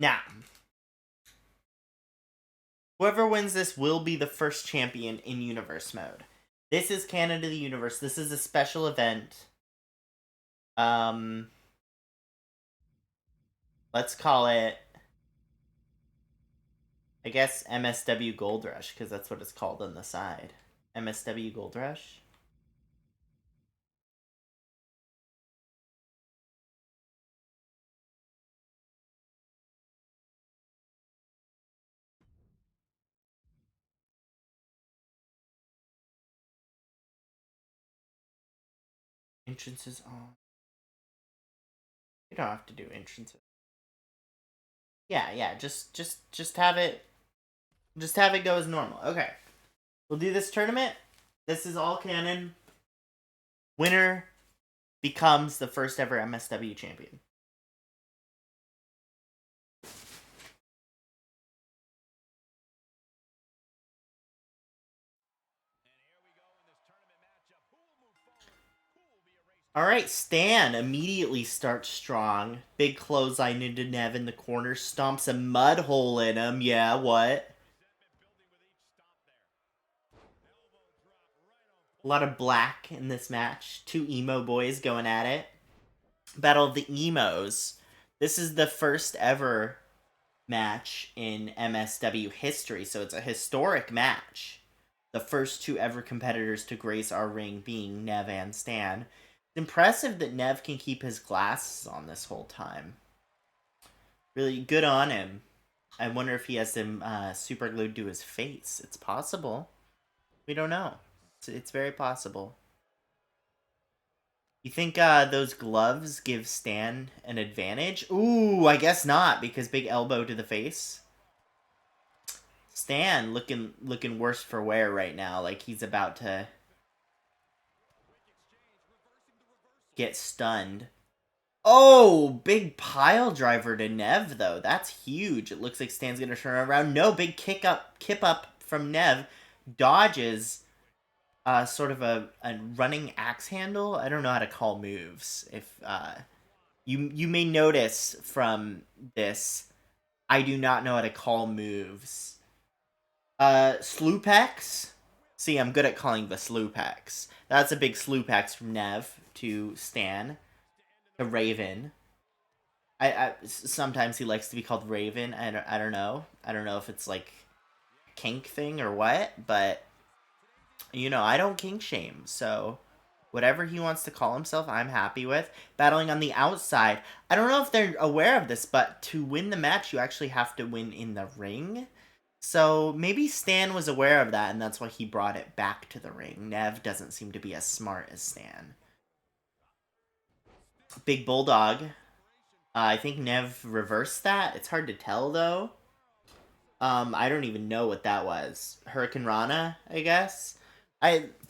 Now, whoever wins this will be the first champion in Universe mode. This is Canon to the Universe. This is a special event. Let's call it, I guess, MSW Gold Rush, because that's what it's called on the side. MSW Gold Rush? Entrances on. You don't have to do entrances. Yeah, just have it go as normal. Okay. We'll do this tournament. This is all canon. Winner becomes the first ever MSW champion. Alright, Stan immediately starts strong. Big clothesline into Nev in the corner. Stomps a mud hole in him. Yeah, what? A lot of black in this match. Two emo boys going at it. Battle of the Emos. This is the first ever match in MSW history, so it's a historic match. The first two ever competitors to grace our ring being Nev and Stan. It's impressive that Nev can keep his glasses on this whole time. Really good on him. I wonder if he has them super glued to his face. It's possible. We don't know. It's very possible. You think those gloves give Stan an advantage? Ooh, I guess not, because big elbow to the face. Stan looking worse for wear right now, like he's about to get stunned. Oh, big pile driver to Nev, though. That's huge. It looks like Stan's going to turn around. No, big kip up from Nev. Dodges sort of a running axe handle. I don't know how to call moves. If you may notice from this, I do not know how to call moves. Slewpex? See, I'm good at calling the Slewpex. That's a big Slewpex from Nev to Stan. To Raven. I sometimes he likes to be called Raven. I don't know. I don't know if it's like a kink thing or what, but you know, I don't kink shame, so whatever he wants to call himself, I'm happy with. Battling on the outside. I don't know if they're aware of this, but to win the match, you actually have to win in the ring. So maybe Stan was aware of that, and that's why he brought it back to the ring. Nev doesn't seem to be as smart as Stan. Big Bulldog. I think Nev reversed that. It's hard to tell, though. I don't even know what that was. Hurricane Rana, I guess?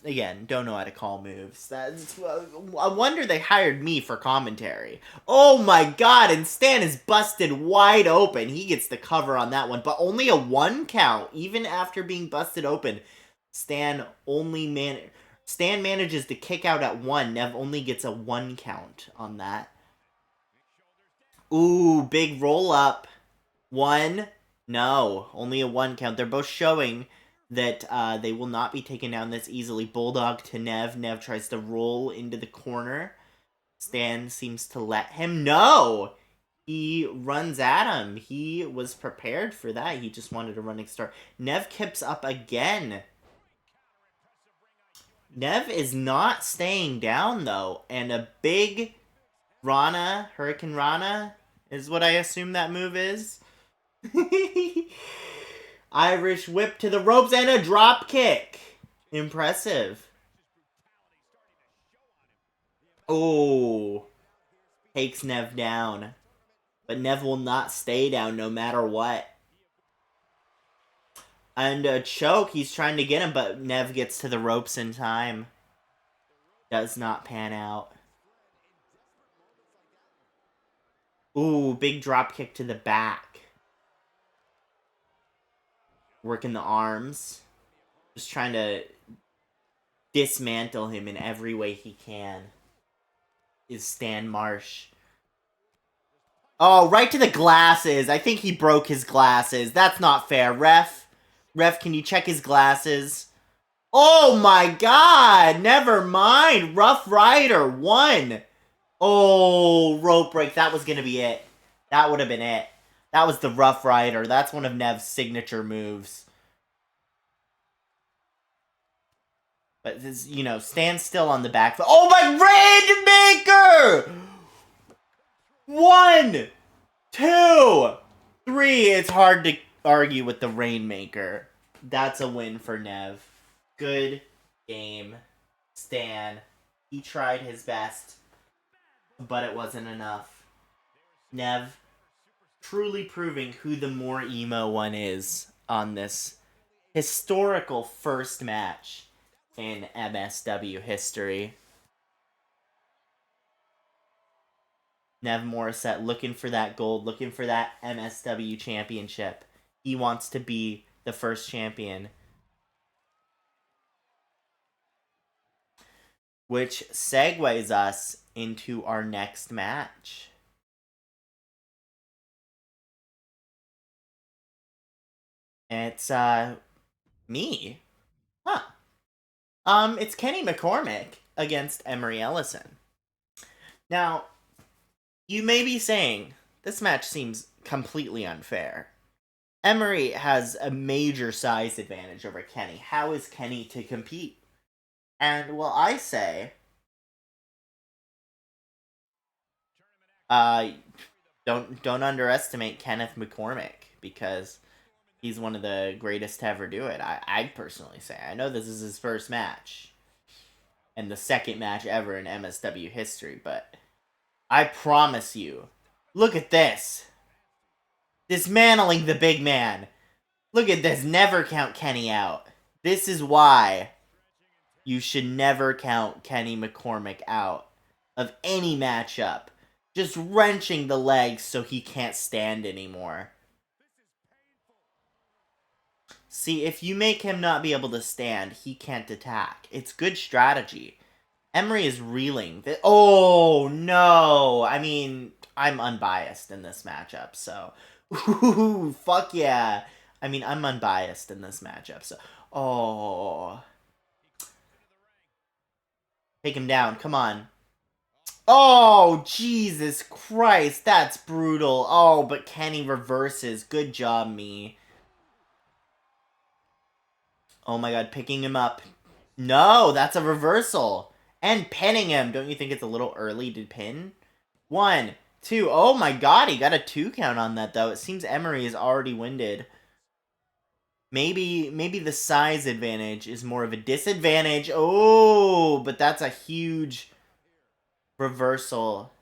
Again, don't know how to call moves. That's, I wonder they hired me for commentary. Oh my god, and Stan is busted wide open. He gets the cover on that one, but only a 1 count, even after being busted open. Stan manages to kick out at 1. Nev only gets a 1 count on that. Ooh, big roll up. 1. No, only a 1 count. They're both showing that they will not be taken down this easily. Bulldog to Nev. Nev tries to roll into the corner. Stan seems to let him know. He runs at him. He was prepared for that. He just wanted a running start. Nev kips up again. Nev is not staying down, though. And a big Rana, Hurricane Rana, is what I assume that move is. Irish whip to the ropes and a drop kick. Impressive. Oh. Takes Nev down. But Nev will not stay down no matter what. And a choke. He's trying to get him, but Nev gets to the ropes in time. Does not pan out. Ooh, big drop kick to the back. Working the arms. Just trying to dismantle him in every way he can. Is Stan Marsh. Oh, right to the glasses. I think he broke his glasses. That's not fair. Ref, can you check his glasses? Oh my god! Never mind. Rough Rider won. Oh, rope break. That was gonna be it. That would have been it. That was the Rough Rider. That's one of Nev's signature moves. But this, you know, stand still on the back foot. Oh my Rainmaker! 1, 2, 3. It's hard to argue with the Rainmaker. That's a win for Nev. Good game. Stan. He tried his best, but it wasn't enough. Nev truly proving who the more emo one is on this historical first match in MSW history. Nev Morissette looking for that gold, looking for that MSW championship. He wants to be the first champion. Which segues us into our next match. And it's, me. Huh. It's Kenny McCormick against Emery Ellison. Now, you may be saying, this match seems completely unfair. Emery has a major size advantage over Kenny. How is Kenny to compete? And, well, I say, don't underestimate Kenneth McCormick, because he's one of the greatest to ever do it. I'd personally say. I know this is his first match, and the second match ever in MSW history, but I promise you, look at this. Dismantling the big man. Look at this. Never count Kenny out. This is why you should never count Kenny McCormick out of any matchup. Just wrenching the legs so he can't stand anymore. See, if you make him not be able to stand, he can't attack. It's good strategy. Emery is reeling. Oh, no. I mean, I'm unbiased in this matchup, so... Ooh, fuck yeah. I mean, I'm unbiased in this matchup, so... Oh. Take him down. Come on. Oh, Jesus Christ. That's brutal. Oh, but Kenny reverses. Good job, me. Oh my god, picking him up. No, that's a reversal. And pinning him. Don't you think it's a little early to pin? 1, 2. Oh my god, he got a 2 count on that, though. It seems Emery is already winded. Maybe the size advantage is more of a disadvantage. Oh, but that's a huge reversal.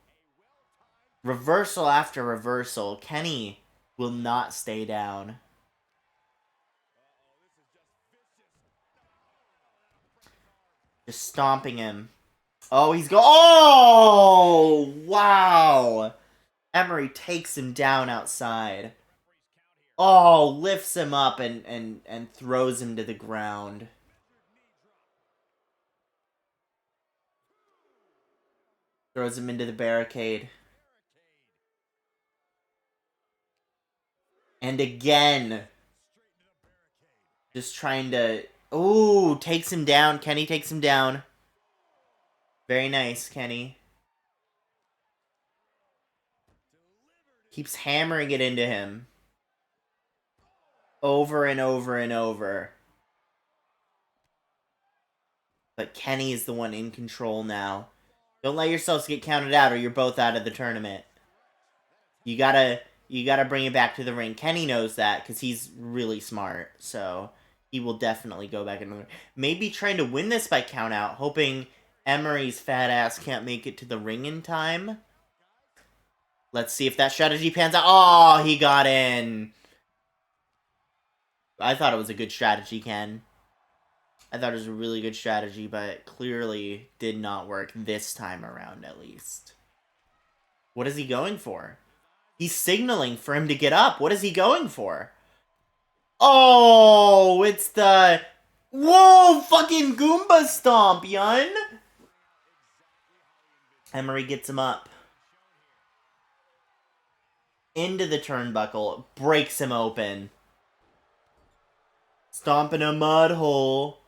Reversal after reversal. Kenny will not stay down. Just stomping him. Oh, he's go. Oh, wow. Emery takes him down outside. Oh, lifts him up and throws him to the ground. Throws him into the barricade. And again. Just trying to... Ooh, takes him down. Kenny takes him down. Very nice, Kenny. Keeps hammering it into him. Over and over and over. But Kenny is the one in control now. Don't let yourselves get counted out or you're both out of the tournament. You gotta bring it back to the ring. Kenny knows that because he's really smart. So he will definitely go back in the ring. Maybe trying to win this by count out, hoping Emery's fat ass can't make it to the ring in time. Let's see if that strategy pans out. Oh, he got in. I thought it was a good strategy, Ken. I thought it was a really good strategy, but clearly did not work this time around, at least. What is he going for? He's signaling for him to get up. What is he going for? Oh, it's the... Whoa, fucking Goomba Stomp, yun! Emery gets him up. into the turnbuckle, breaks him open. Stomping a mud hole.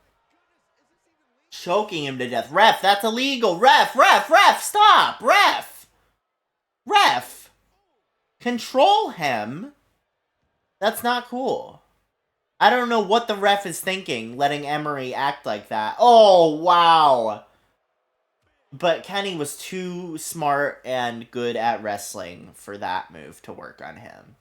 Choking him to death. Ref, that's illegal. Ref, stop. Ref. Control him. That's not cool. I don't know what the ref is thinking, letting Emery act like that. Oh, wow. But Kenny was too smart and good at wrestling for that move to work on him.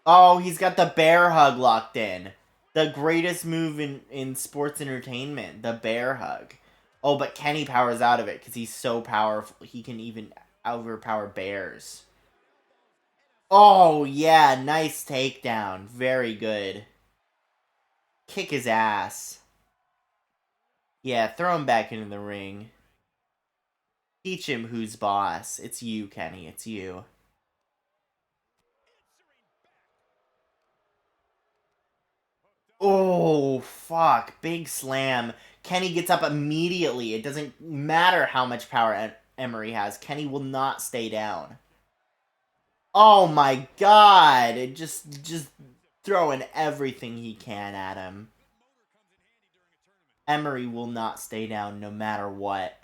Oh, he's got the bear hug locked in. The greatest move in sports entertainment. The bear hug. Oh, but Kenny powers out of it because he's so powerful. He can even overpower bears. Oh, yeah. Nice takedown. Very good. Kick his ass. Yeah, throw him back into the ring. Teach him who's boss. It's you, Kenny. It's you. Oh, fuck. Big slam. Kenny gets up immediately. It doesn't matter how much power Emery has. Kenny will not stay down. Oh my god. It just throwing everything he can at him. Emery will not stay down no matter what.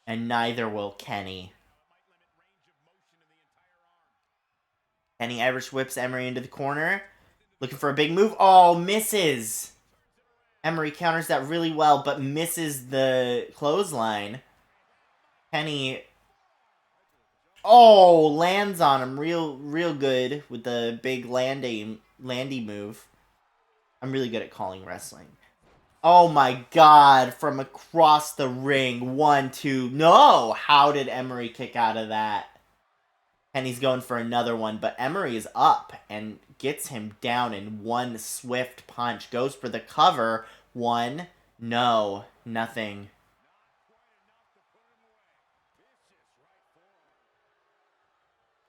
And neither will Kenny. Kenny Irish whips Emery into the corner. Looking for a big move. Oh, misses. Emery counters that really well, but misses the clothesline. Kenny... Oh, lands on him real good with the big landy move. I'm really good at calling wrestling. Oh my god, from across the ring. 1, 2. No! How did Emery kick out of that? And he's going for another one, but Emery is up and gets him down in one swift punch. Goes for the cover. 1. No. Nothing.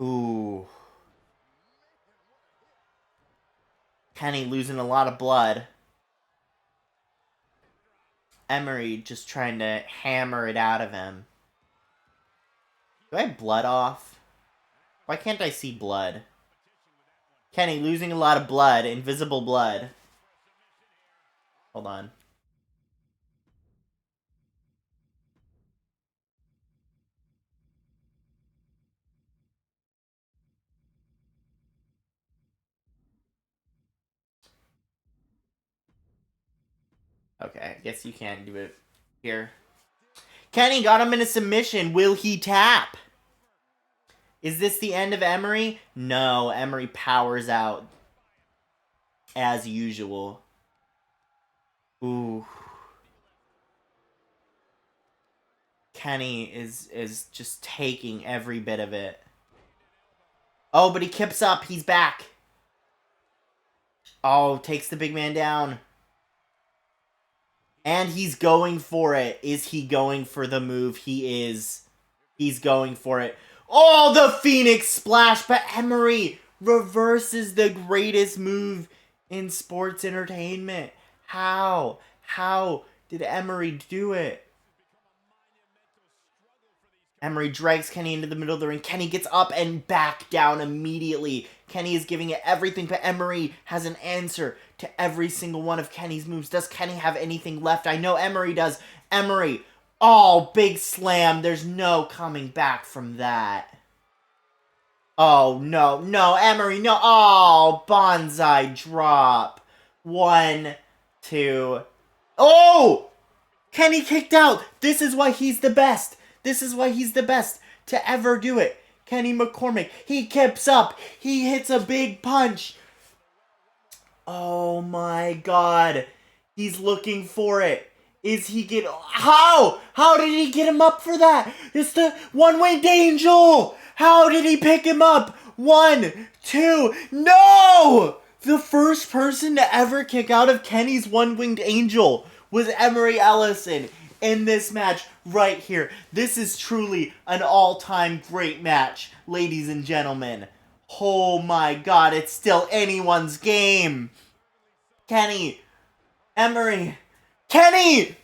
Ooh. Kenny losing a lot of blood. Emery just trying to hammer it out of him. Do I have blood off? Why can't I see blood? Kenny losing a lot of blood. Invisible blood. Hold on. Okay, I guess you can't do it here. Kenny got him in a submission. Will he tap? Is this the end of Emery? No, Emery powers out. As usual. Ooh. Kenny is just taking every bit of it. Oh, but he kips up. He's back. Oh, takes the big man down. And he's going for it. Is he going for the move? He is. He's going for it. Oh, the Phoenix Splash. But Emery reverses the greatest move in sports entertainment. How? How did Emery do it? Emery drags Kenny into the middle of the ring. Kenny gets up and back down immediately. Kenny is giving it everything, but Emery has an answer to every single one of Kenny's moves. Does Kenny have anything left? I know Emery does. Emery, oh, big slam. There's no coming back from that. Oh, no, Emery, no. Oh, bonsai drop. 1, 2. Oh! Kenny kicked out. This is why he's the best. This is why he's the best to ever do it. Kenny McCormick. He kips up. He hits a big punch. Oh my god. He's looking for it. Is he get... How? How did he get him up for that? It's the one-winged angel. How did he pick him up? 1, 2. No! The first person to ever kick out of Kenny's one-winged angel was Emery Ellison. In this match right here. This is truly an all-time great match, ladies and gentlemen. Oh my god, it's still anyone's game. Kenny. Emery. Kenny!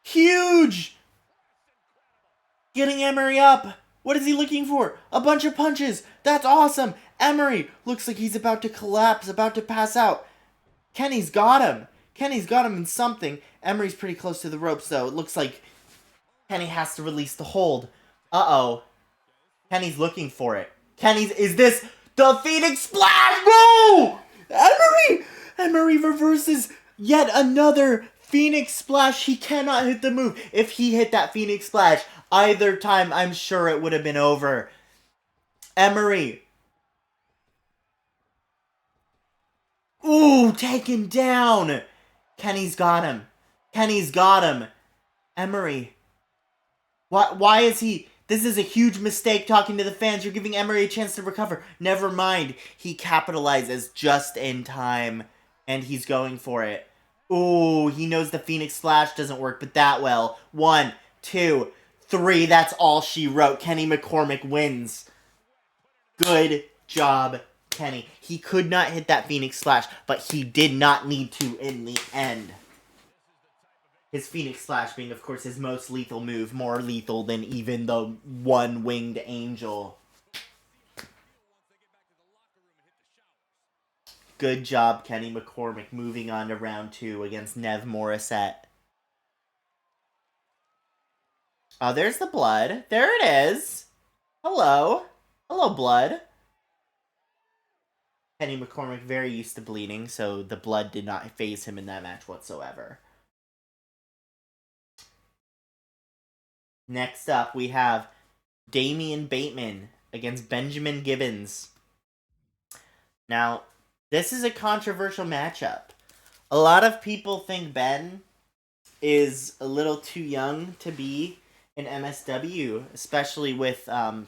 Huge! Getting Emery up. What is he looking for? A bunch of punches. That's awesome. Emery looks like he's about to collapse, about to pass out. Kenny's got him. Kenny's got him in something. Emery's pretty close to the ropes, though. It looks like Kenny has to release the hold. Uh-oh. Kenny's looking for it. Is this the Phoenix Splash? No! Emery reverses yet another Phoenix Splash. He cannot hit the move. If he hit that Phoenix Splash either time, I'm sure it would have been over. Emery. Ooh, taken down. Kenny's got him. Kenny's got him. Emery. Why is he... This is a huge mistake talking to the fans. You're giving Emery a chance to recover. Never mind. He capitalizes just in time. And he's going for it. Ooh, he knows the Phoenix Splash doesn't work, but that well. 1, 2, 3. That's all she wrote. Kenny McCormick wins. Good job, Kenny. He could not hit that Phoenix Splash, but he did not need to in the end. His Phoenix Splash being, of course, his most lethal move. More lethal than even the one-winged angel. Good job, Kenny McCormick, moving on to round 2 against Nev Morissette. Oh, there's the blood. There it is. Hello. Hello, blood. Kenny McCormick very used to bleeding, so the blood did not faze him in that match whatsoever. Next up, we have Damian Bateman against Benjamin Gibbons. Now, this is a controversial matchup. A lot of people think Ben is a little too young to be in MSW, especially with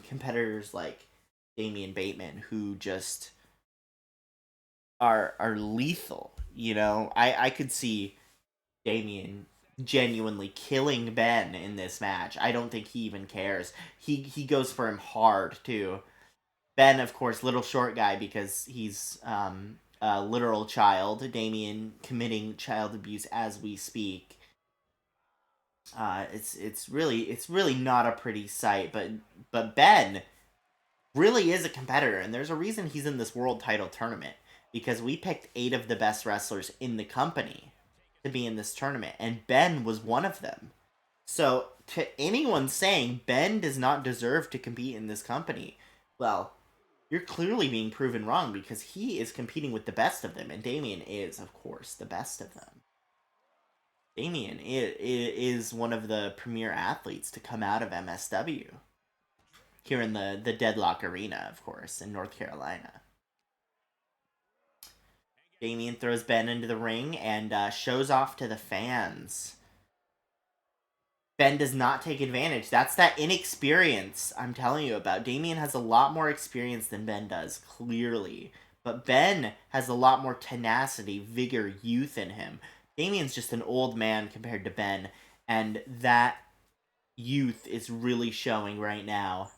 competitors like Damian Bateman, who just are lethal. You know, I could see Damian genuinely killing Ben in this match. I don't think he even cares. He goes for him hard too. Ben, of course, little short guy because he's a literal child. Damian committing child abuse as we speak. It's really not a pretty sight, but Ben really is a competitor, and there's a reason he's in this world title tournament, because we picked 8 of the best wrestlers in the company to be in this tournament, and Ben was one of them. So, to anyone saying Ben does not deserve to compete in this company, well, you're clearly being proven wrong, because he is competing with the best of them, and Damian is, of course, the best of them. Damian is one of the premier athletes to come out of MSW. Here in the Deadlock Arena, of course, in North Carolina. Damian throws Ben into the ring and shows off to the fans. Ben does not take advantage. That's that inexperience I'm telling you about. Damian has a lot more experience than Ben does, clearly. But Ben has a lot more tenacity, vigor, youth in him. Damian's just an old man compared to Ben, and that youth is really showing right now.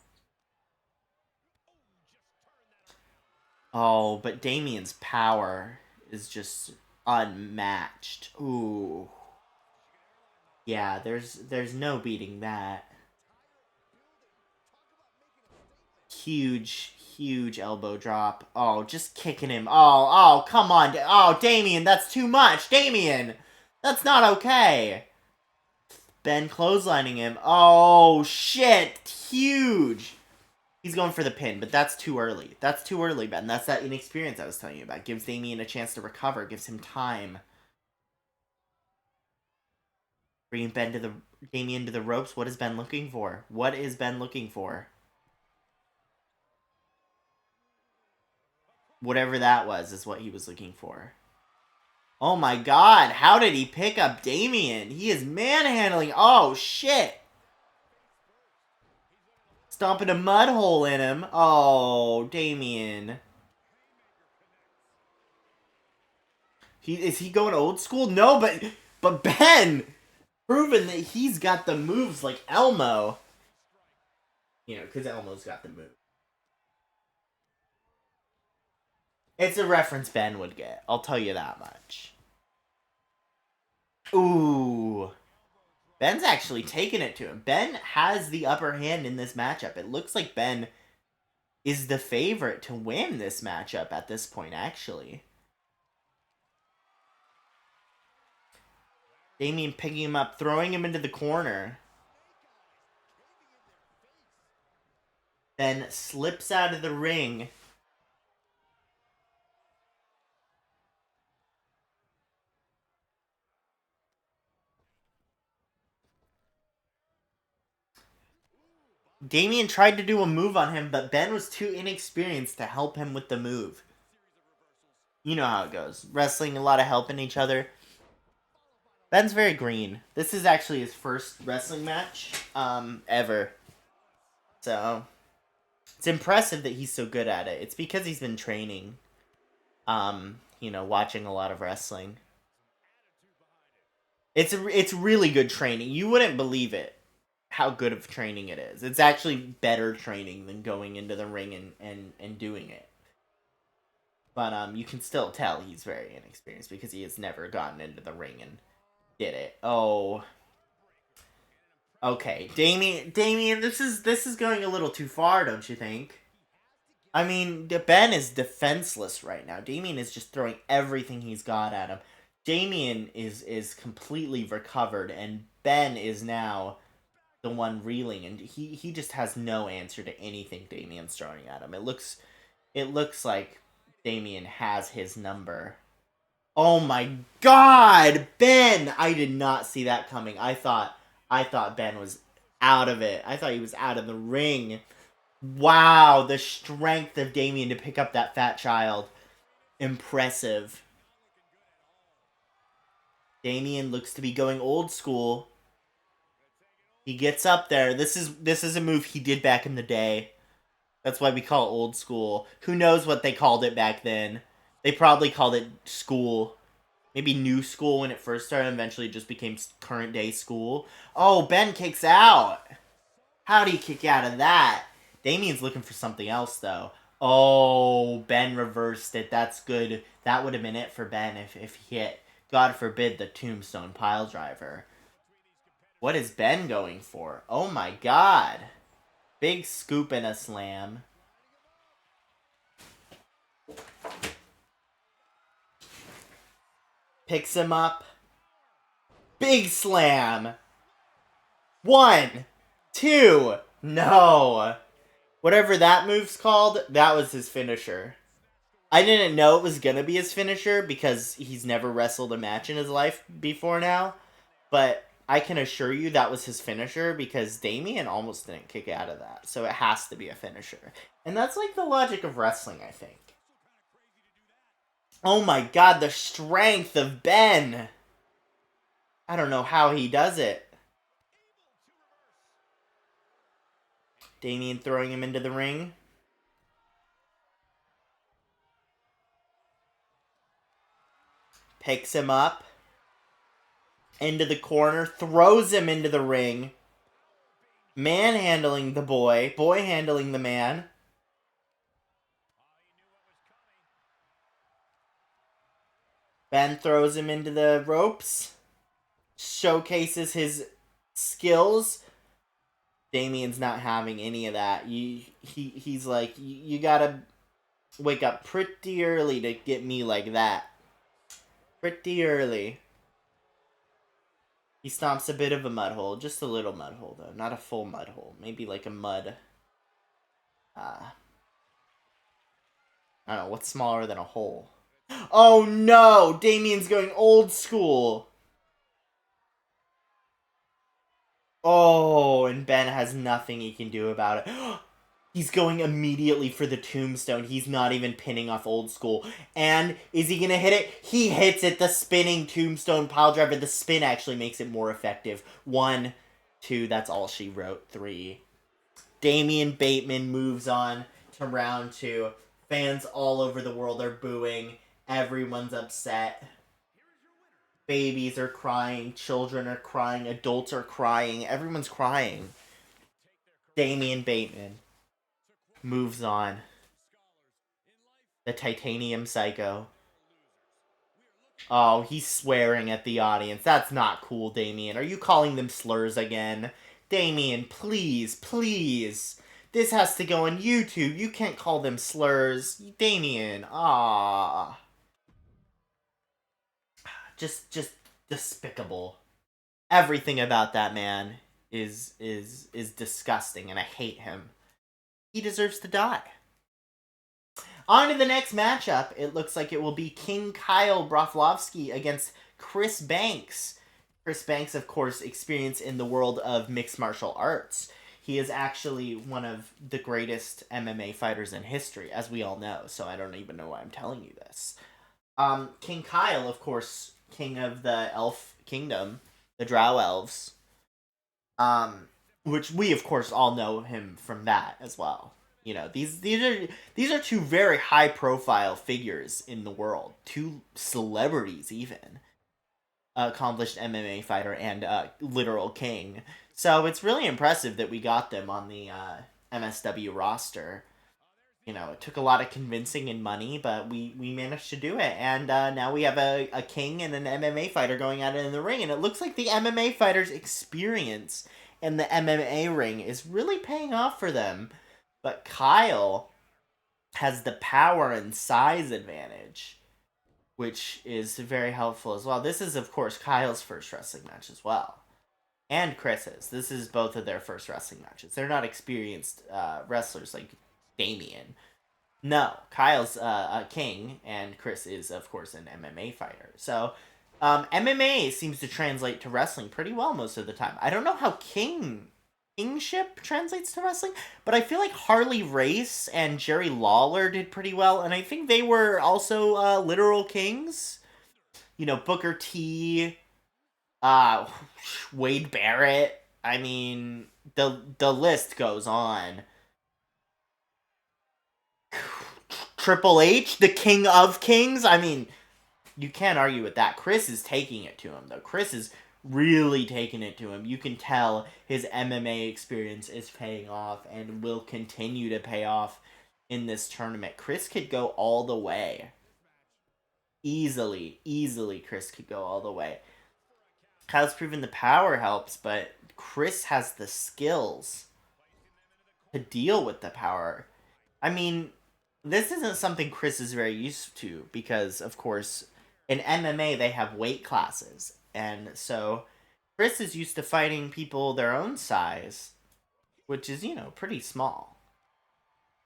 Oh, but Damian's power is just unmatched. Ooh. Yeah, there's no beating that. Huge elbow drop. Oh, just kicking him. Oh, come on. Oh, Damian, that's too much. Damian, that's not okay. Ben clotheslining him. Oh, shit. Huge. He's going for the pin, but that's too early. That's too early, Ben. That's that inexperience I was telling you about. Gives Damian a chance to recover. Gives him time. Bringing Damian to the ropes. What is Ben looking for? What is Ben looking for? Whatever that was is what he was looking for. Oh my god, how did he pick up Damian? He is manhandling. Oh, shit. Stomping a mud hole in him. Oh, Damian. Is he going old school? No, but Ben, proven that he's got the moves like Elmo. You know, because Elmo's got the move. It's a reference Ben would get. I'll tell you that much. Ooh. Ben's actually taking it to him. Ben has the upper hand in this matchup. It looks like Ben is the favorite to win this matchup at this point, actually. Damien picking him up, throwing him into the corner. Then slips out of the ring. Damien tried to do a move on him, but Ben was too inexperienced to help him with the move. You know how it goes. Wrestling, a lot of helping each other. Ben's very green. This is actually his first wrestling match ever. So, it's impressive that he's so good at it. It's because he's been training. Watching a lot of wrestling. It's really good training. You wouldn't believe it, how good of training it is. It's actually better training than going into the ring and doing it. But you can still tell he's very inexperienced because he has never gotten into the ring and did it. Oh. Okay, Damien, this is going a little too far, don't you think? I mean, Ben is defenseless right now. Damien is just throwing everything he's got at him. Damien is completely recovered, and Ben is now the one reeling, and he just has no answer to anything Damien's throwing at him. It looks like Damien has his number. Oh my God, Ben! I did not see that coming. I thought Ben was out of it. I thought he was out of the ring. Wow, the strength of Damien to pick up that fat child. Impressive. Damien looks to be going old school. He gets up there. This is a move he did back in the day. That's why we call it old school. Who knows what they called it back then? They probably called it school. Maybe new school when it first started, and eventually it just became current day school. Oh, Ben kicks out. How'd he kick out of that? Damien's looking for something else, though. Oh, Ben reversed it. That's good. That would have been it for Ben if he hit, God forbid, the tombstone pile driver. What is Ben going for? Oh my God. Big scoop and a slam. Picks him up. Big slam. 1, 2. No. Whatever that move's called, that was his finisher. I didn't know it was gonna be his finisher because he's never wrestled a match in his life before now. But I can assure you that was his finisher because Damien almost didn't kick out of that. So it has to be a finisher. And that's like the logic of wrestling, I think. Oh my God, the strength of Ben. I don't know how he does it. Damien throwing him into the ring. Picks him up. Into the corner. Throws him into the ring. Manhandling the boy. Boy handling the man. Ben throws him into the ropes. Showcases his skills. Damien's not having any of that. He's like, you gotta wake up pretty early to get me like that. Pretty early. He stomps a bit of a mud hole. Just a little mud hole, though. Not a full mud hole. Maybe like a mud... I don't know. What's smaller than a hole? Oh, no! Damien's going old school. Oh, and Ben has nothing he can do about it. He's going immediately for the tombstone. He's not even pinning off old school. And is he going to hit it? He hits it. The spinning tombstone pile driver. The spin actually makes it more effective. 1, 2, that's all she wrote. 3. Damien Bateman moves on to round 2. Fans all over the world are booing. Everyone's upset. Babies are crying. Children are crying. Adults are crying. Everyone's crying. Damien Bateman moves on. The Titanium Psycho Oh, he's swearing at the audience. That's not cool, Damien. Are you calling them slurs again? Damien, please, please. This has to go on YouTube. You can't call them slurs. Damien, just despicable. Everything about that man is disgusting, and I hate him. He deserves to die. On to the next matchup. It looks like it will be King Kyle Broflovski against Chris Banks. Chris Banks, of course, experience in the world of mixed martial arts. He is actually one of the greatest MMA fighters in history, as we all know, so I don't even know why I'm telling you this. King Kyle, of course, king of the Elf Kingdom, the Drow Elves, which we, of course, all know him from that as well. You know, these are two very high profile figures in the world, two celebrities even, accomplished MMA fighter and literal king. So it's really impressive that we got them on the MSW roster. You know, it took a lot of convincing and money, but we managed to do it, and now we have a king and an MMA fighter going at it in the ring, and it looks like the MMA fighter's experience in the MMA ring is really paying off for them. But Kyle has the power and size advantage, which is very helpful as well. This is, of course, Kyle's first wrestling match as well. And Chris's. This is both of their first wrestling matches. They're not experienced wrestlers like Damien. No, Kyle's a king, and Chris is, of course, an MMA fighter. So, MMA seems to translate to wrestling pretty well most of the time. I don't know how kingship translates to wrestling, but I feel like Harley Race and Jerry Lawler did pretty well, and I think they were also literal kings. You know, Booker T, uh, Wade Barrett. I mean, the list goes on. Triple H, the king of kings. I mean, you can't argue with that. Chris is taking it to him, though. Chris is really taking it to him. You can tell his MMA experience is paying off and will continue to pay off in this tournament. Chris could go all the way. Easily, Chris could go all the way. Kyle's proven the power helps, but Chris has the skills to deal with the power. I mean, this isn't something Chris is very used to because, of course, in MMA they have weight classes, and so Chris is used to fighting people their own size, which is, you know, pretty small.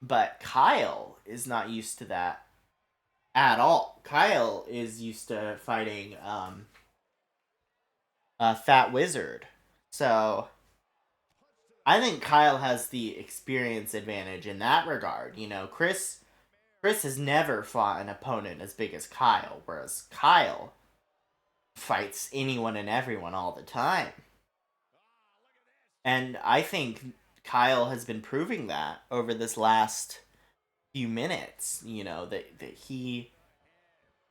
But Kyle is not used to that at all. Kyle is used to fighting a fat wizard. So I think Kyle has the experience advantage in that regard. You know, Chris has never fought an opponent as big as Kyle, whereas Kyle fights anyone and everyone all the time. And I think Kyle has been proving that over this last few minutes, you know, that he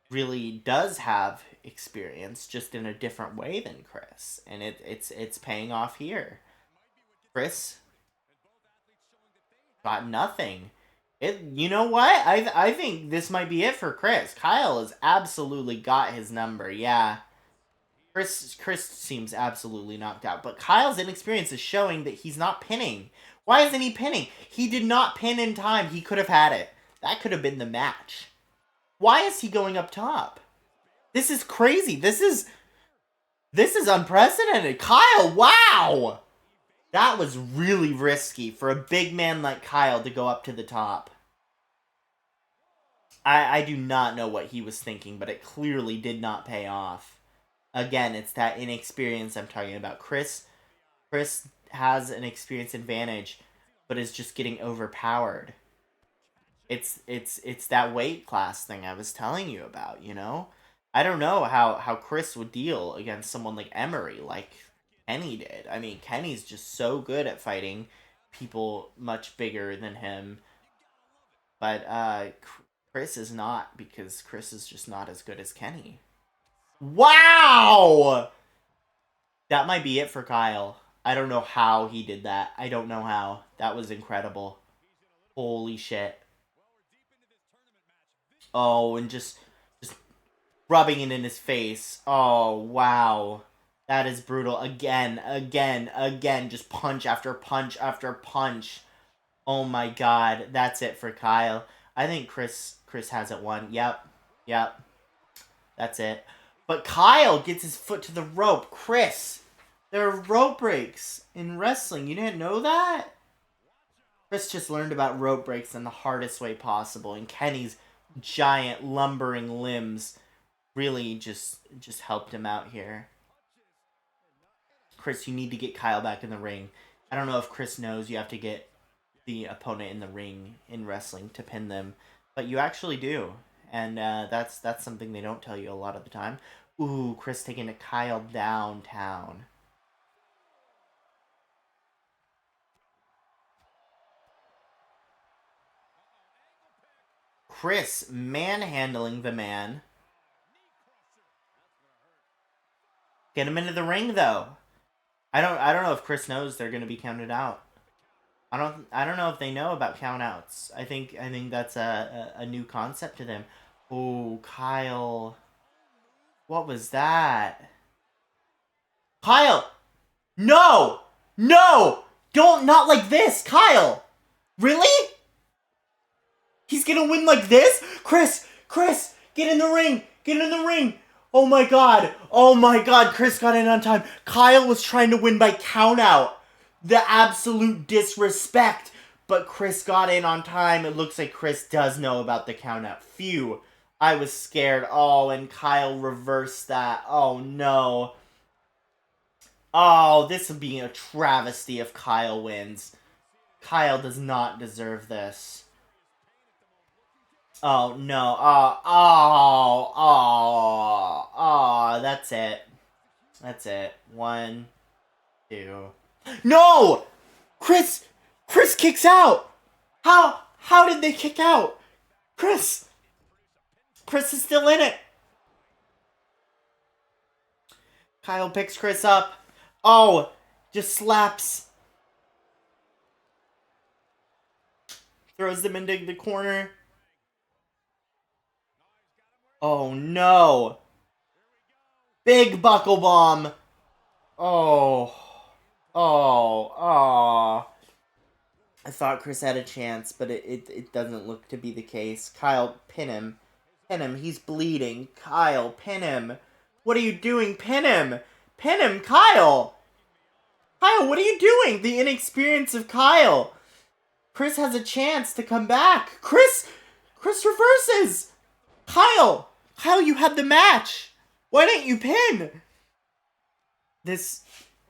really does have experience just in a different way than Chris. And it's paying off here. Chris got nothing. You know what? I think this might be it for Chris. Kyle has absolutely got his number. Yeah. Chris seems absolutely knocked out, but Kyle's inexperience is showing that he's not pinning. Why isn't he pinning? He did not pin in time. He could have had it. That could have been the match. Why is he going up top? This is crazy. This is unprecedented. Kyle, wow! That was really risky for a big man like Kyle to go up to the top. I do not know what he was thinking, but it clearly did not pay off. Again, it's that inexperience I'm talking about. Chris has an experience advantage, but is just getting overpowered. It's that weight class thing I was telling you about, you know? I don't know how Chris would deal against someone like Emery, like Kenny did. I mean, Kenny's just so good at fighting people much bigger than him. But Chris is not, because Chris is just not as good as Kenny. Wow! That might be it for Kyle. I don't know how he did that. I don't know how. That was incredible. Holy shit. Oh, and just rubbing it in his face. Oh, wow. That is brutal. Again, just punch after punch after punch. Oh my god, that's it for Kyle. I think Chris has it won. Yep. That's it. But Kyle gets his foot to the rope. Chris, there are rope breaks in wrestling. You didn't know that? Chris just learned about rope breaks in the hardest way possible, and Kenny's giant lumbering limbs really just helped him out here. Chris, you need to get Kyle back in the ring. I don't know if Chris knows you have to get the opponent in the ring in wrestling to pin them, but you actually do, and that's something they don't tell you a lot of the time. Ooh, Chris taking it Kyle downtown. Chris manhandling the man. Get him into the ring though. I don't know if Chris knows they're gonna be counted out. I don't know if they know about countouts. I think that's a new concept to them. Oh, Kyle. What was that? Kyle! No! No! Don't, not like this, Kyle! Really? He's gonna win like this? Chris, get in the ring! Get in the ring! Oh my god, Chris got in on time. Kyle was trying to win by countout. The absolute disrespect. But Chris got in on time. It looks like Chris does know about the countout. Phew. I was scared. Oh, and Kyle reversed that. Oh no. Oh, this would be a travesty if Kyle wins. Kyle does not deserve this. Oh, no. That's it. That's it. 1, 2. No! Chris kicks out! How did they kick out? Chris is still in it. Kyle picks Chris up. Oh, just slaps. Throws them into the corner. Oh no. Big buckle bomb. Oh. I thought Chris had a chance, but it doesn't look to be the case. Kyle, pin him. Pin him. He's bleeding. Kyle, pin him. What are you doing? Pin him. Pin him, Kyle. Kyle, what are you doing? The inexperience of Kyle. Chris has a chance to come back. Chris reverses. Kyle, you had the match. Why didn't you pin? This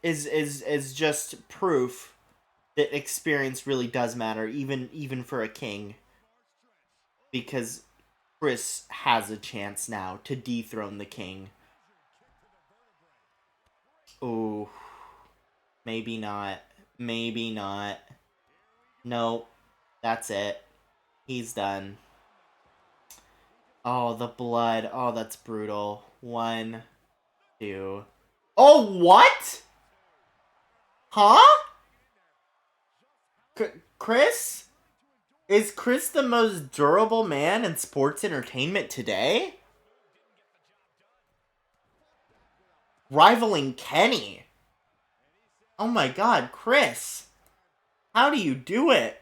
is just proof that experience really does matter, even for a king. Because Chris has a chance now to dethrone the king. Ooh. Maybe not. Maybe not. Nope. That's it. He's done. Oh, the blood. Oh, that's brutal. 1, 2. Oh, what? Huh? Chris? Is Chris the most durable man in sports entertainment today? Rivaling Kenny. Oh my god, Chris. How do you do it?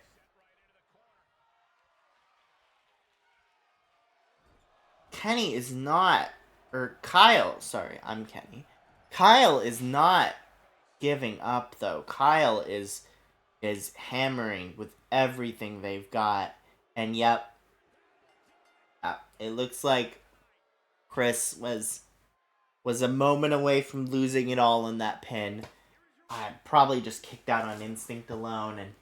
Kenny is not, or Kyle, sorry, I'm Kenny. Kyle is not giving up though. Kyle is hammering with everything they've got. And yep, it looks like Chris was a moment away from losing it all in that pin. I probably just kicked out on instinct alone, and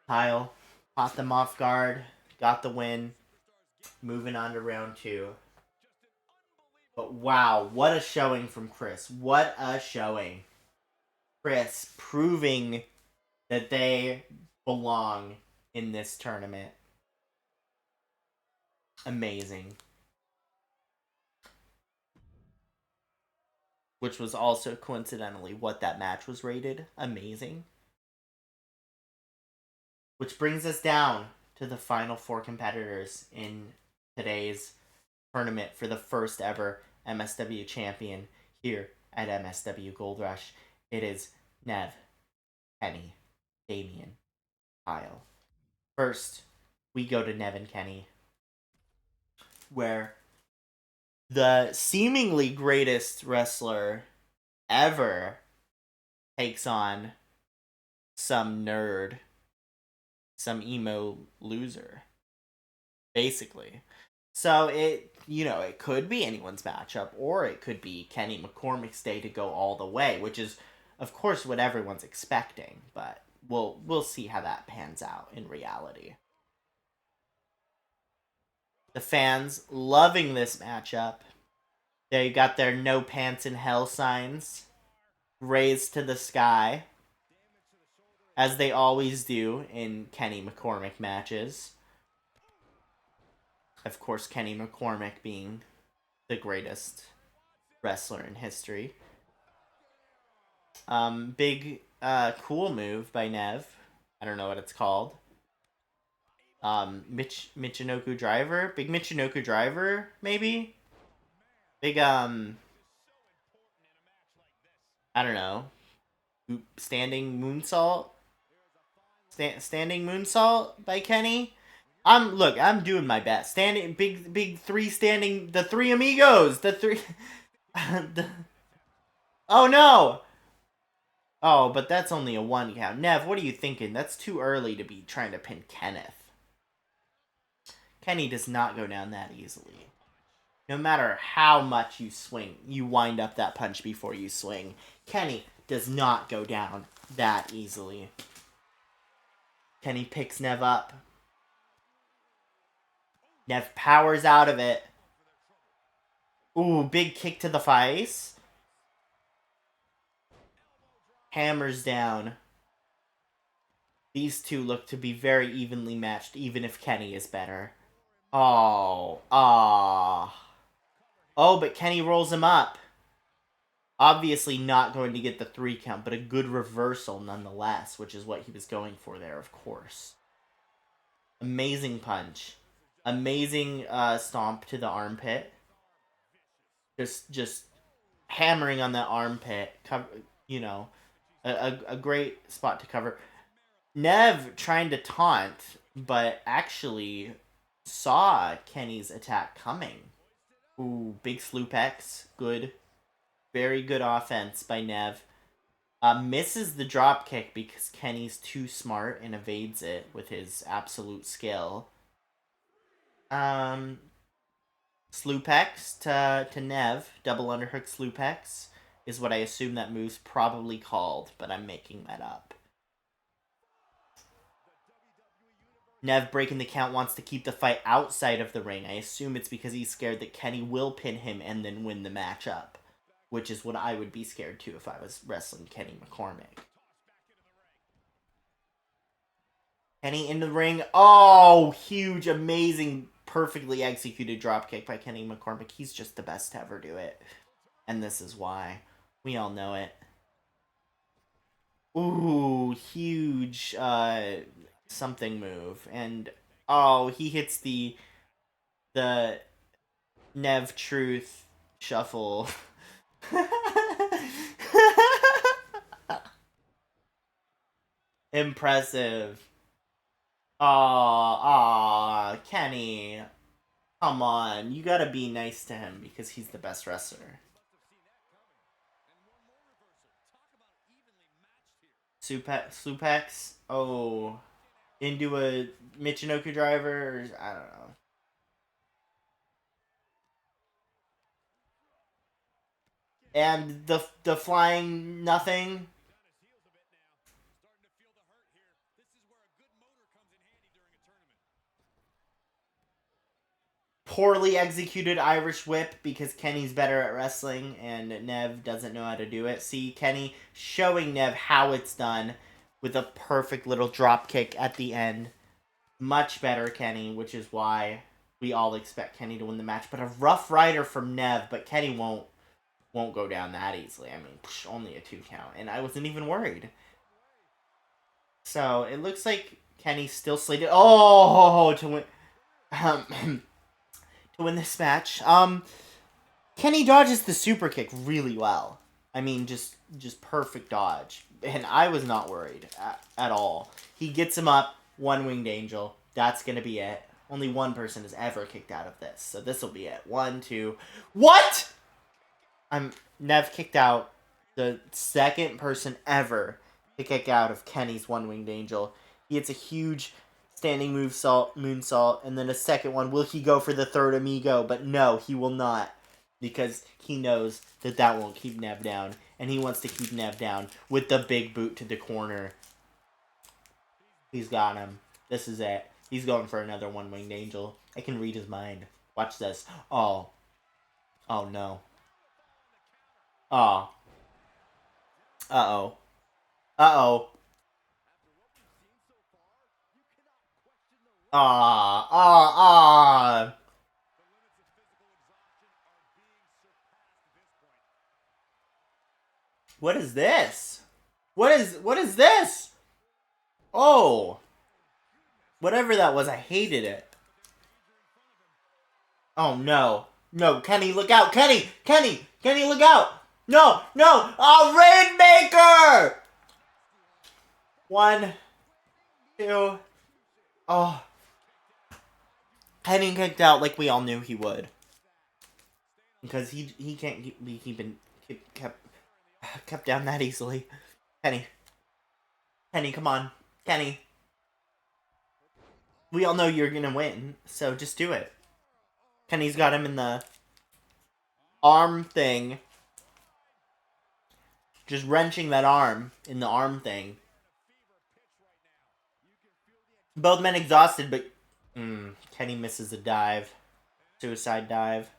Kyle caught them off guard, got the win, moving on to round 2. But wow, what a showing from Chris. What a showing. Chris proving that they belong in this tournament. Amazing. Which was also coincidentally what that match was rated. Amazing. Which brings us down to the final 4 competitors in today's tournament for the first ever MSW champion here at MSW Gold Rush. It is Nev, Kenny, Damien, Kyle. First, we go to Nev and Kenny, where the seemingly greatest wrestler ever takes on some nerd, some emo loser, basically. So it could be anyone's matchup, or it could be Kenny McCormick's day to go all the way, which is, of course, what everyone's expecting. But we'll see how that pans out in reality. The fans loving this matchup. They got their no pants in hell signs raised to the sky, as they always do in Kenny McCormick matches. Of course, Kenny McCormick being the greatest wrestler in history. Big, cool move by Nev. I don't know what it's called. Michinoku driver? Big Michinoku driver, maybe? Big, I don't know. Standing moonsault? Standing moonsault by Kenny? I'm doing my best. Standing, big three standing, the three amigos, the three, oh no! Oh, but that's only a 1 count. Nev, what are you thinking? That's too early to be trying to pin Kenneth. Kenny does not go down that easily. No matter how much you swing, you wind up that punch before you swing. Kenny does not go down that easily. Kenny picks Nev up. Nev powers out of it. Ooh, big kick to the face. Hammers down. These two look to be very evenly matched, even if Kenny is better. Oh, Oh, but Kenny rolls him up. Obviously not going to get the 3 count, but a good reversal nonetheless, which is what he was going for there, of course. Amazing punch. Amazing stomp to the armpit. Just hammering on that armpit. A great spot to cover. Nev trying to taunt, but actually saw Kenny's attack coming. Ooh, big sloopex. Good. Very good offense by Nev. Misses the drop kick because Kenny's too smart and evades it with his absolute skill. Sloopex to Nev. Double underhook sloopex is what I assume that move's probably called, but I'm making that up. Nev breaking the count, wants to keep the fight outside of the ring. I assume it's because he's scared that Kenny will pin him and then win the matchup, which is what I would be scared too if I was wrestling Kenny McCormick. Kenny in the ring. Oh, huge, amazing, perfectly executed dropkick by Kenny McCormick. He's just the best to ever do it. And this is why. We all know it. Ooh, huge something move. And oh, he hits the Nev Truth shuffle. Impressive. Aw, Kenny. Come on. You gotta be nice to him because he's the best wrestler. Suplex? Oh. Into a Michinoku driver? I don't know. And the flying nothing? Poorly executed Irish whip because Kenny's better at wrestling and Nev doesn't know how to do it. See, Kenny showing Nev how it's done with a perfect little drop kick at the end. Much better, Kenny, which is why we all expect Kenny to win the match. But a rough rider from Nev, but Kenny won't go down that easily. I mean, only a 2 count, and I wasn't even worried. So it looks like Kenny's still slated. Oh, to win. to win this match. Kenny dodges the super kick really well. I mean, just perfect dodge. And I was not worried at all. He gets him up, one winged angel. That's going to be it. Only one person has ever kicked out of this. So this will be it. 1, 2. What? Nev kicked out. The second person ever to kick out of Kenny's one winged angel. He hits a huge standing moonsault, and then a second one. Will he go for the third amigo? But no, he will not. Because he knows that won't keep Nev down. And he wants to keep Nev down with the big boot to the corner. He's got him. This is it. He's going for another one-winged angel. I can read his mind. Watch this. Oh. Oh, no. Oh. Uh-oh. Uh-oh. Ah. What is this? What is this? Oh. Whatever that was, I hated it. Oh, no. No, Kenny, look out. Kenny, look out. No. Oh, Rainmaker! 1, 2. Oh. Kenny kicked out like we all knew he would. Because he can't be kept down that easily. Kenny, come on. Kenny. We all know you're going to win, so just do it. Kenny's got him in the arm thing. Just wrenching that arm in the arm thing. Both men exhausted, but Kenny misses a dive. Suicide dive.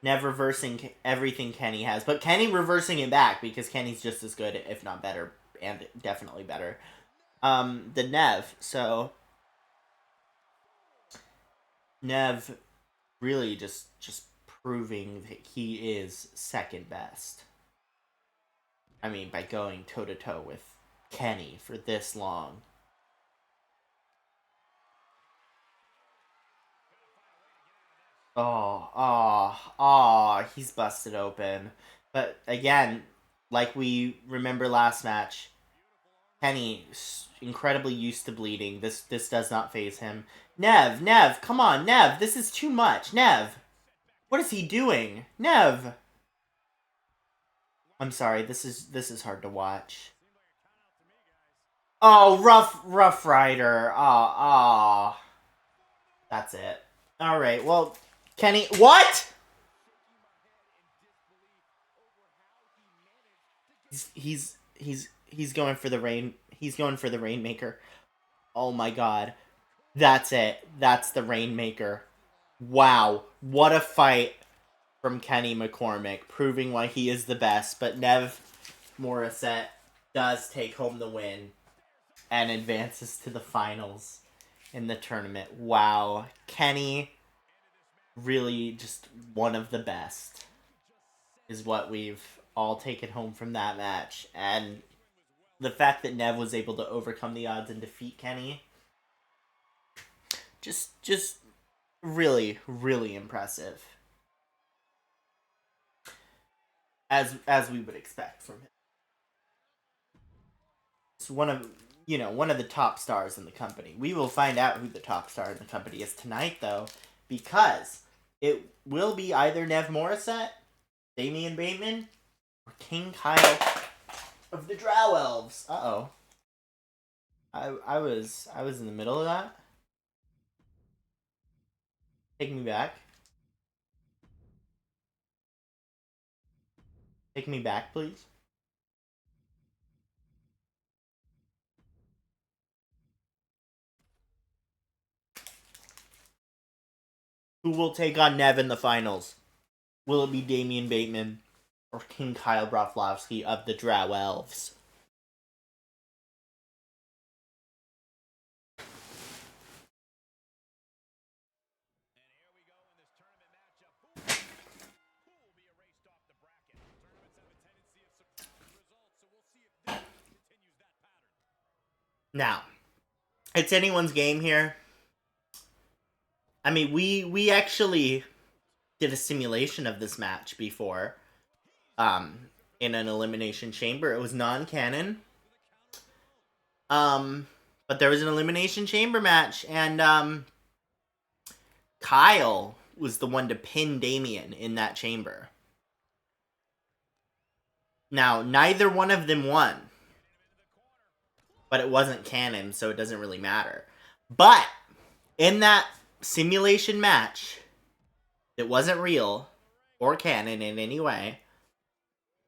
Nev reversing everything Kenny has. But Kenny reversing it back because Kenny's just as good, if not better, and definitely better, than Nev. So Nev really just proving that he is second best. I mean, by going toe-to-toe with Kenny for this long. He's busted open. But again, like we remember last match, Kenny incredibly used to bleeding. This does not faze him. Nev, come on, Nev, this is too much. Nev, what is he doing? Nev. I'm sorry, this is hard to watch. Oh, Rough Rider. That's it. All right, well, Kenny, what? He's going for the rain. He's going for the Rainmaker. Oh my god. That's it. That's the Rainmaker. Wow. What a fight from Kenny McCormick, proving why he is the best. But Nev Morissette does take home the win and advances to the finals in the tournament. Wow. Kenny, really just one of the best, is what we've all taken home from that match. And the fact that Nev was able to overcome the odds and defeat Kenny, just really, really impressive. As we would expect from him. It's one of the top stars in the company. We will find out who the top star in the company is tonight, though, because it will be either Nev Morissette, Damian Bateman, or King Kyle of the Drow Elves. Uh-oh. I was in the middle of that. Take me back. Take me back, please. Who will take on Nev in the finals? Will it be Damian Bateman or King Kyle Broflovski of the Drow Elves? Now, It's anyone's game here. I mean, we actually did a simulation of this match before. In an elimination chamber. It was non-canon. But there was an elimination chamber match, and Kyle was the one to pin Damien in that chamber. Now, neither one of them won. But it wasn't canon, so it doesn't really matter. But in that simulation match, it wasn't real or canon in any way.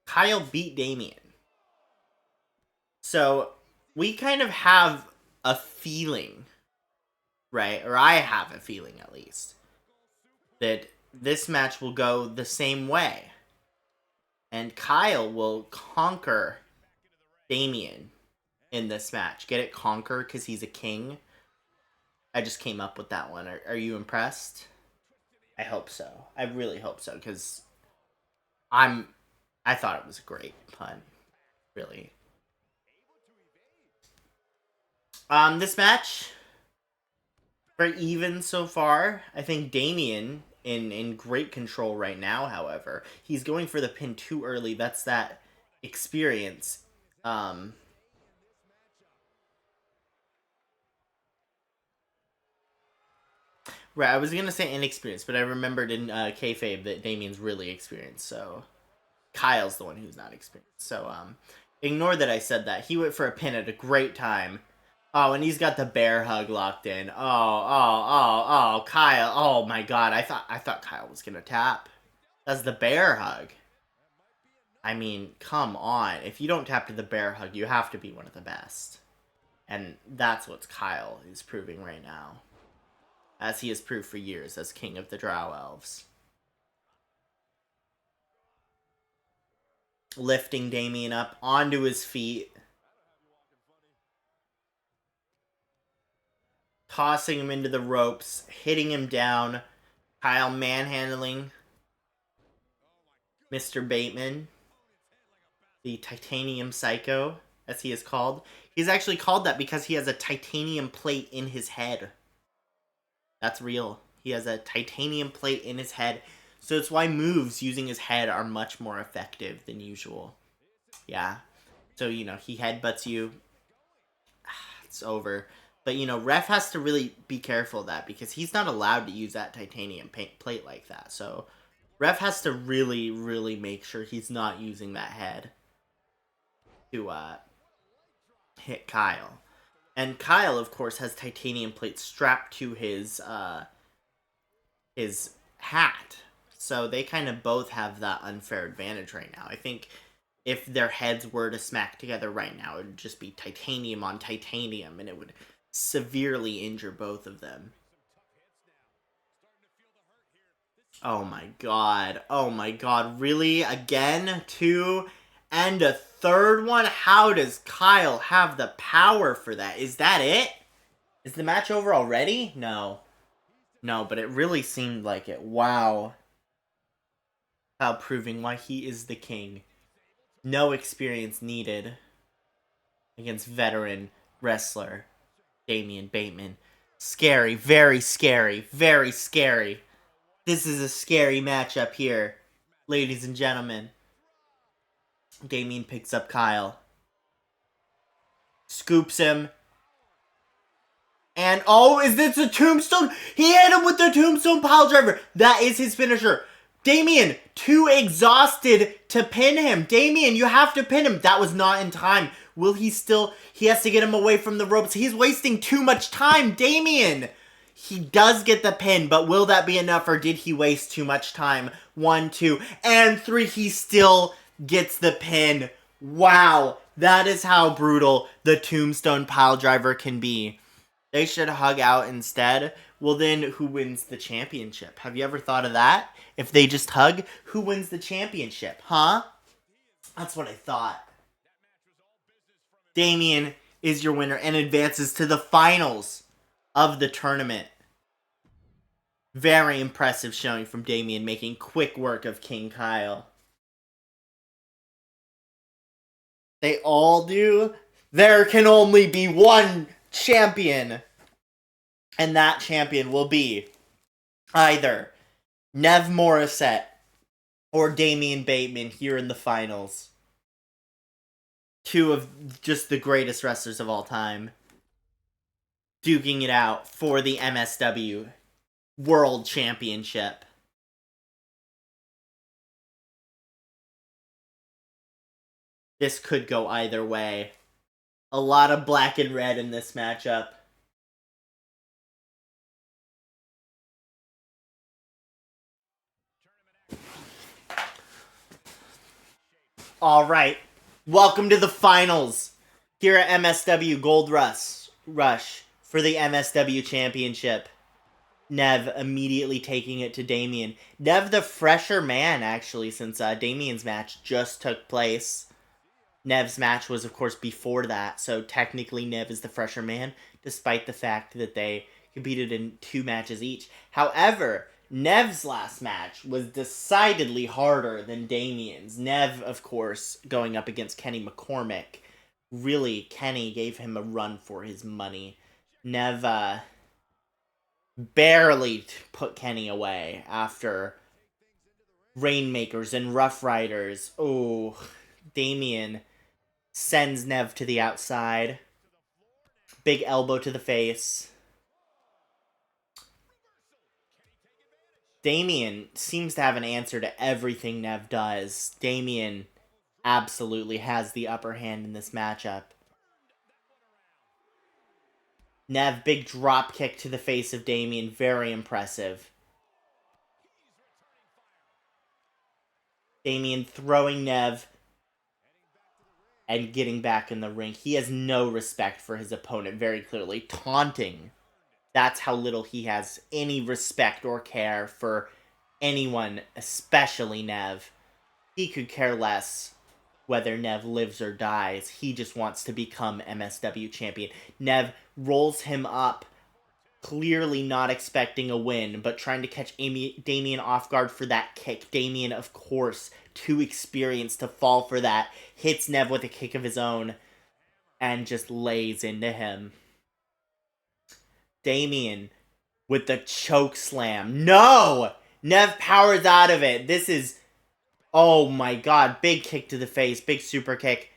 Kyle beat Damien. So we kind of have a feeling, right? Or I have a feeling at least, that this match will go the same way. And Kyle will conquer Damien in this match. Get it? Conquer, because he's a king. I just came up with that one. Are you impressed? I hope so. I really hope so, because I thought it was a great pun. Really. This match, very even so far. I think Damien in great control right now, however. He's going for the pin too early. That's that experience. Right, I was going to say inexperienced, but I remembered in kayfabe that Damien's really experienced, so Kyle's the one who's not experienced. So, ignore that I said that. He went for a pin at a great time. Oh, and he's got the bear hug locked in. Oh, Kyle. Oh my god, I thought Kyle was gonna tap. That's the bear hug. I mean, come on. If you don't tap to the bear hug, you have to be one of the best. And that's what Kyle is proving right now. As he has proved for years as king of the Drow Elves. Lifting Damien up onto his feet. Tossing him into the ropes, hitting him down. Kyle manhandling Mr. Bateman, the Titanium Psycho, as he is called. He's actually called that because he has a titanium plate in his head. That's real. He has a titanium plate in his head. So it's why moves using his head are much more effective than usual. Yeah. So, you know, he headbutts you. It's over. But, you know, ref has to really be careful of that because he's not allowed to use that titanium plate like that. So, ref has to really, really make sure he's not using that head to hit Kyle. And Kyle, of course, has titanium plates strapped to his hat. So they kind of both have that unfair advantage right now. I think if their heads were to smack together right now, it would just be titanium on titanium, and it would severely injure both of them. Oh my god. Oh my god. Really? Again? 2? And a third one? How does Kyle have the power for that? Is that it? Is the match over already? No. No, but it really seemed like it. Wow. Kyle proving why he is the king. No experience needed against veteran wrestler Damien Bateman. Scary, very scary, very scary. This is a scary matchup here, ladies and gentlemen. Damien picks up Kyle. Scoops him. And, oh, is this a tombstone? He hit him with the tombstone piledriver. That is his finisher. Damien, too exhausted to pin him. Damien, you have to pin him. That was not in time. Will he still... He has to get him away from the ropes. He's wasting too much time. Damien! He does get the pin, but will that be enough, or did he waste too much time? 1, 2, and 3. He still gets the pin. Wow. That is how brutal the tombstone piledriver can be. They should hug out instead. Well, then, who wins the championship? Have you ever thought of that? If they just hug, who wins the championship? Huh? That's what I thought. Damien is your winner and advances to the finals of the tournament. Very impressive showing from Damien, making quick work of King Kyle. They all do? There can only be one champion. And that champion will be either Nev Morissette or Damian Bateman here in the finals. Two of just the greatest wrestlers of all time duking it out for the MSW World Championship. This could go either way. A lot of black and red in this matchup. Alright, welcome to the finals here at MSW Gold Rush for the MSW Championship. Nev immediately taking it to Damian. Nev the fresher man, actually, since Damian's match just took place. Nev's match was, of course, before that, so technically Nev is the fresher man, despite the fact that they competed in 2 matches each. However, Nev's last match was decidedly harder than Damian's. Nev, of course, going up against Kenny McCormick. Really, Kenny gave him a run for his money. Nev, barely put Kenny away after Rainmakers and Rough Riders. Oh, Damian sends Nev to the outside. Big elbow to the face. Damian seems to have an answer to everything Nev does. Damian absolutely has the upper hand in this matchup. Nev, big drop kick to the face of Damian. Very impressive. Damian throwing Nev and getting back in the ring. He has no respect for his opponent, very clearly. Taunting. That's how little he has any respect or care for anyone, especially Nev. He could care less whether Nev lives or dies. He just wants to become MSW champion. Nev rolls him up, clearly not expecting a win, but trying to catch Damian off guard for that kick. Damian, of course, too experienced to fall for that, hits Nev with a kick of his own, and just lays into him. Damian with the choke slam. No! Nev powers out of it. This is... Oh my god. Big kick to the face. Big super kick.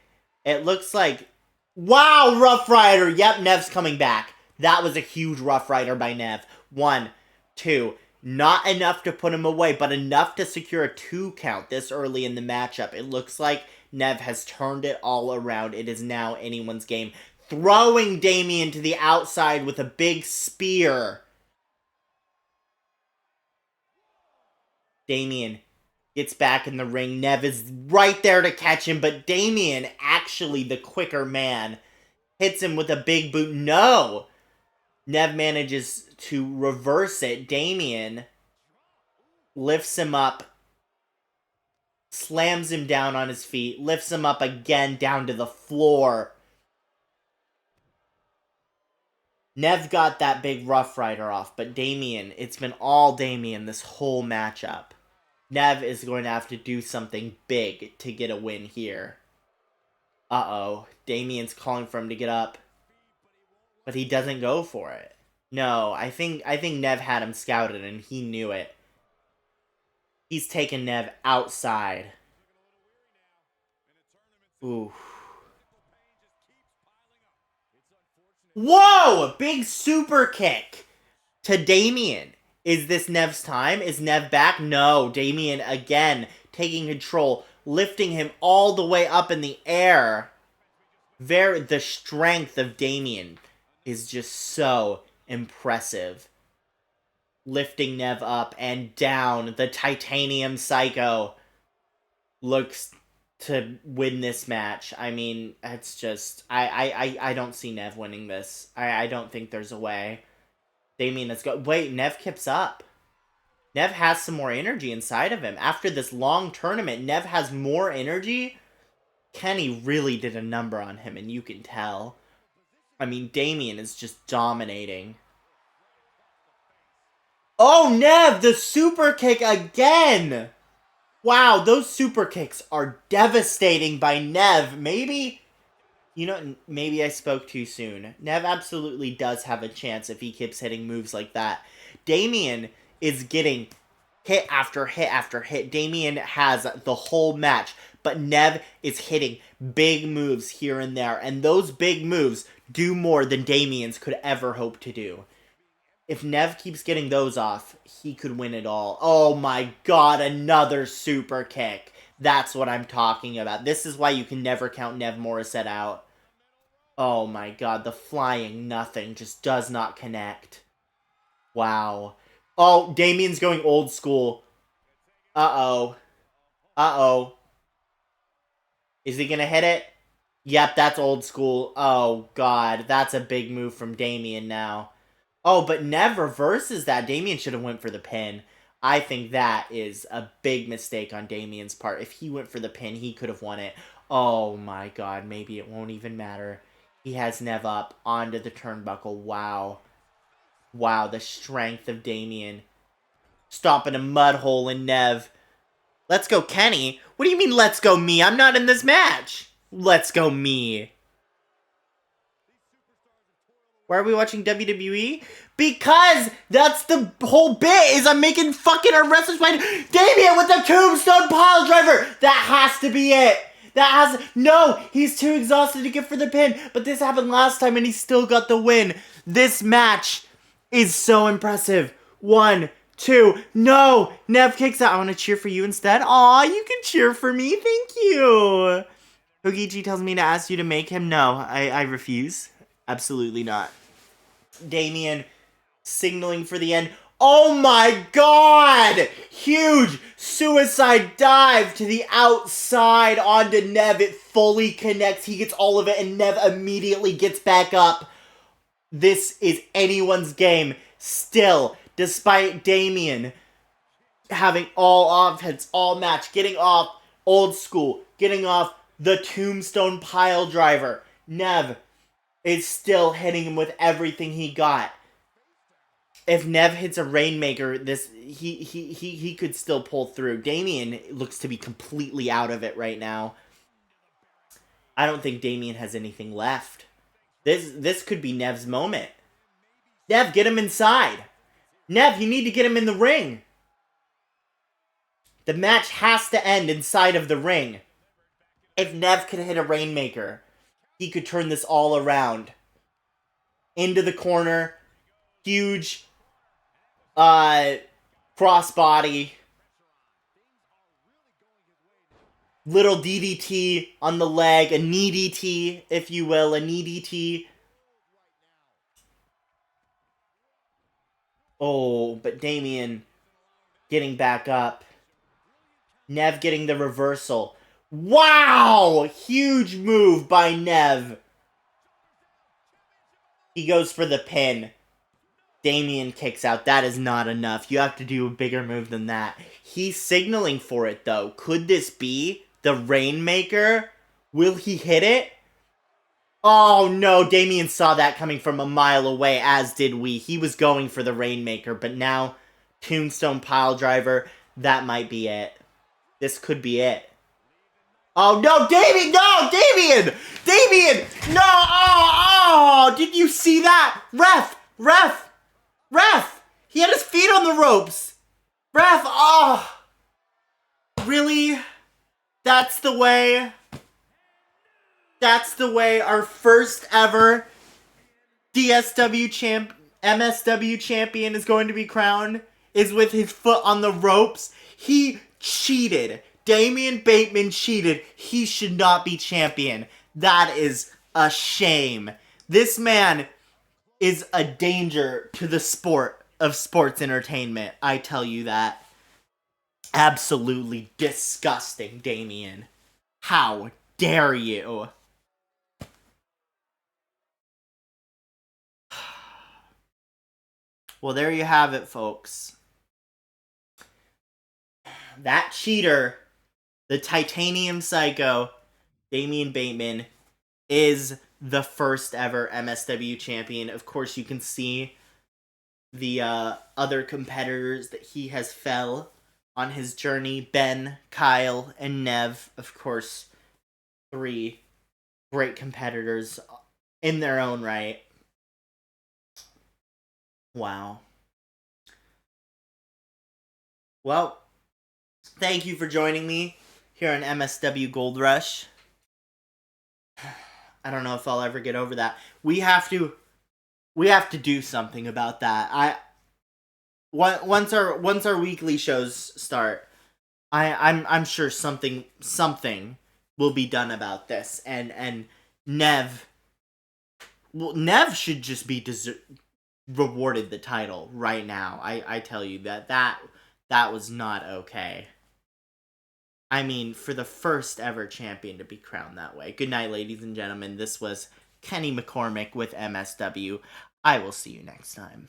It looks like... Wow, Rough Rider! Yep, Nev's coming back. That was a huge Rough Rider by Nev. 1, 2. Not enough to put him away, but enough to secure a 2 count this early in the matchup. It looks like Nev has turned it all around. It is now anyone's game. Throwing Damian to the outside with a big spear. Damian gets back in the ring. Nev is right there to catch him, but Damian, actually the quicker man, hits him with a big boot. No! Nev manages to reverse it. Damian lifts him up, slams him down on his feet, lifts him up again down to the floor. Nev got that big Rough Rider off, but Damian, it's been all Damian this whole matchup. Nev is going to have to do something big to get a win here. Uh-oh. Damian's calling for him to get up, but he doesn't go for it. No, I think Nev had him scouted and he knew it. He's taken Nev outside. Ooh. Whoa! Big super kick to Damian. Is this Nev's time? Is Nev back? No. Damian again taking control, lifting him all the way up in the air. The strength of Damian is just so impressive. Lifting Nev up and down. The Titanium Psycho looks to win this match. I mean, it's just... I don't see Nev winning this. I don't think there's a way. Damian, let's go. Wait, Nev keeps up. Nev has some more energy inside of him. After this long tournament, Nev has more energy. Kenny really did a number on him, and you can tell. I mean, Damian is just dominating. Oh, Nev, the super kick again! Wow, those super kicks are devastating by Nev. Maybe You know, maybe I spoke too soon. Nev absolutely does have a chance if he keeps hitting moves like that. Damien is getting hit after hit after hit. Damien has the whole match, but Nev is hitting big moves here and there, and those big moves do more than Damien's could ever hope to do. If Nev keeps getting those off, he could win it all. Oh my god, another super kick. That's what I'm talking about. This is why you can never count Nev Morissette out. Oh my god, the flying nothing just does not connect. Wow. Oh, Damien's going old school. Uh-oh. Uh-oh. Is he gonna hit it? Yep, that's old school. Oh god, that's a big move from Damien now. Oh, but Nev reverses that. Damien should have went for the pin. I think that is a big mistake on Damien's part. If he went for the pin, he could have won it. Oh my god, maybe it won't even matter. He has Nev up onto the turnbuckle. Wow. Wow, the strength of Damien. Stomping a mud hole in Nev. Let's go, Kenny. What do you mean, let's go me? I'm not in this match. Let's go me. Why are we watching WWE? Because that's the whole bit, is I'm making fucking our wrestlers fight Damien with the tombstone pile driver. That has to be it. No, he's too exhausted to get for the pin, but this happened last time and he still got the win. This match is so impressive. 1, 2, no, Nev kicks out. I want to cheer for you instead. Aw, you can cheer for me, thank you. Hogichi tells me to ask you to make him. No, I refuse. Absolutely not. Damien signaling for the end. Oh my god! Huge suicide dive to the outside onto Nev. It fully connects. He gets all of it and Nev immediately gets back up. This is anyone's game. Still, despite Damien having all offense, all match, getting off old school, getting off the tombstone pile driver, Nev is still hitting him with everything he got. If Nev hits a Rainmaker, he could still pull through. Damien looks to be completely out of it right now. I don't think Damien has anything left. This could be Nev's moment. Nev, get him inside. Nev, you need to get him in the ring. The match has to end inside of the ring. If Nev could hit a Rainmaker, he could turn this all around. Into the corner. Huge crossbody. Little DDT on the leg. A knee DT, if you will. A knee DT. Oh, but Damien getting back up. Nev getting the reversal. Wow! Huge move by Nev. He goes for the pin. Damien kicks out. That is not enough. You have to do a bigger move than that. He's signaling for it, though. Could this be the Rainmaker? Will he hit it? Oh, no. Damien saw that coming from a mile away, as did we. He was going for the Rainmaker, but now Tombstone Piledriver. That might be it. This could be it. Oh, no, Damien! No, Damien! Damien! No! Oh! Did you see that? Ref! Ref! Ref! He had his feet on the ropes! Ref! Oh! Really? That's the way? That's the way our first ever MSW champion is going to be crowned? Is with his foot on the ropes? He cheated. Damian Bateman cheated. He should not be champion. That is a shame. This man is a danger to the sport of sports entertainment. I tell you that. Absolutely disgusting, Damien. How dare you? Well, there you have it, folks. That cheater, the Titanium Psycho, Damian Bateman, is the first ever MSW champion. Of course, you can see the other competitors that he has fell on his journey. Ben, Kyle, and Nev. Of course, 3 great competitors in their own right. Wow. Well, thank you for joining me here on MSW Gold Rush. I don't know if I'll ever get over that. We have to do something about that. Once our weekly shows start, I'm sure something will be done about this, and Nev Nev should just be rewarded the title right now. I tell you that was not okay. I mean, for the first ever champion to be crowned that way. Good night, ladies and gentlemen. This was Kenny McCormick with MSW. I will see you next time.